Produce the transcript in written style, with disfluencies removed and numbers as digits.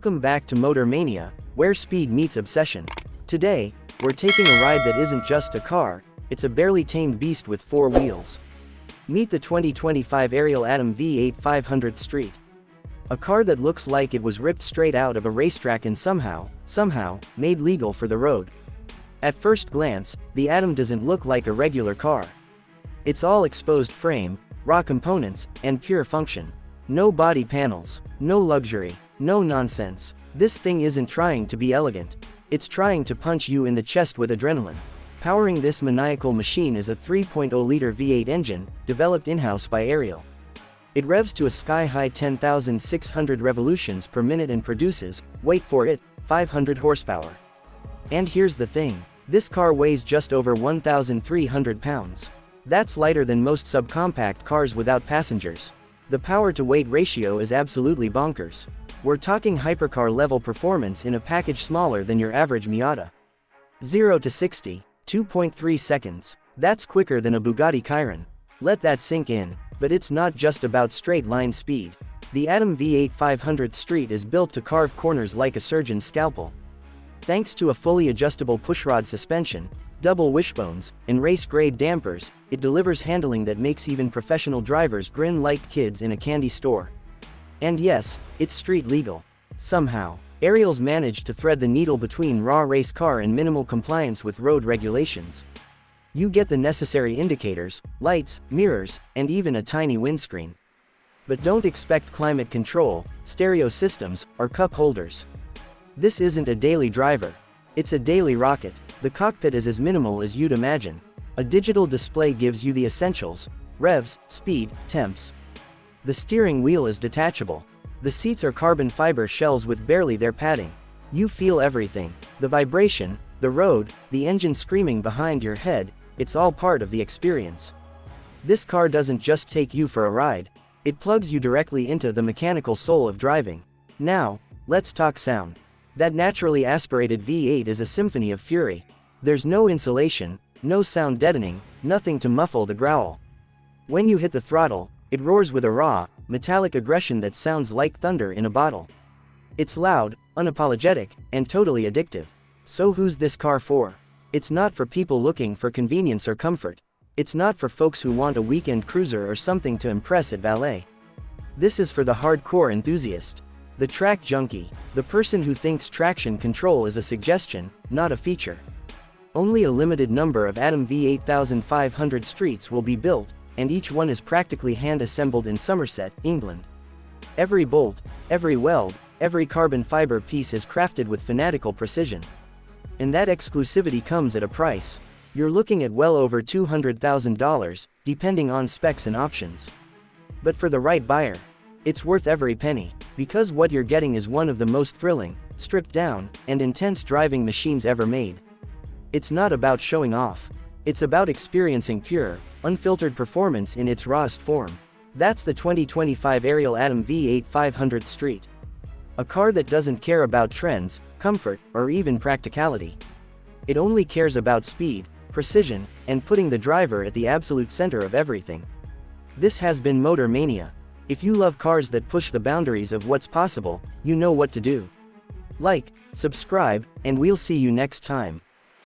Welcome back to Motor Mania, where speed meets obsession. Today, we're taking a ride that isn't just a car, it's a barely tamed beast with 4 wheels. Meet the 2025 Ariel Atom V8 500 Street. A car that looks like it was ripped straight out of a racetrack and somehow, made legal for the road. At first glance, the Atom doesn't look like a regular car. It's all exposed frame, raw components, and pure function. No body panels, no luxury, no nonsense. This thing isn't trying to be elegant. It's trying to punch you in the chest with adrenaline. Powering this maniacal machine is a 3.0-liter V8 engine, developed in-house by Ariel. It revs to a sky-high 10,600 revolutions per minute and produces, wait for it, 500 horsepower. And here's the thing. This car weighs just over 1,300 pounds. That's lighter than most subcompact cars without passengers. The power-to-weight ratio is absolutely bonkers. We're talking hypercar-level performance in a package smaller than your average Miata. 0 to 60, 2.3 seconds. That's quicker than a Bugatti Chiron. Let that sink in. But it's not just about straight-line speed. The Atom V8 500 Street is built to carve corners like a surgeon's scalpel. Thanks to a fully adjustable pushrod suspension, double wishbones, and race-grade dampers, it delivers handling that makes even professional drivers grin like kids in a candy store. And yes, it's street legal. Somehow, Ariel's managed to thread the needle between raw race car and minimal compliance with road regulations. You get the necessary indicators, lights, mirrors, and even a tiny windscreen. But don't expect climate control, stereo systems, or cup holders. This isn't a daily driver. It's a daily rocket. The cockpit is as minimal as you'd imagine. A digital display gives you the essentials: revs, speed, temps. The steering wheel is detachable. The seats are carbon fiber shells with barely their padding. You feel everything. The vibration, the road, the engine screaming behind your head, it's all part of the experience. This car doesn't just take you for a ride. It plugs you directly into the mechanical soul of driving. Now, let's talk sound. That naturally aspirated V8 is a symphony of fury. There's no insulation, no sound deadening, nothing to muffle the growl. When you hit the throttle, it roars with a raw, metallic aggression that sounds like thunder in a bottle. It's loud, unapologetic, and totally addictive. So who's this car for? It's not for people looking for convenience or comfort. It's not for folks who want a weekend cruiser or something to impress at valet. This is for the hardcore enthusiast. The track junkie, the person who thinks traction control is a suggestion, not a feature. Only a limited number of Atom V8 500 Streets will be built, and each one is practically hand-assembled in Somerset, England. Every bolt, every weld, every carbon fiber piece is crafted with fanatical precision. And that exclusivity comes at a price. You're looking at well over $200,000, depending on specs and options. But for the right buyer, it's worth every penny, because what you're getting is one of the most thrilling, stripped down, and intense driving machines ever made. It's not about showing off. It's about experiencing pure, unfiltered performance in its rawest form. That's the 2025 Ariel Atom V8 500 Street. A car that doesn't care about trends, comfort, or even practicality. It only cares about speed, precision, and putting the driver at the absolute center of everything. This has been Motor Mania. If you love cars that push the boundaries of what's possible, you know what to do. Like, subscribe, and we'll see you next time.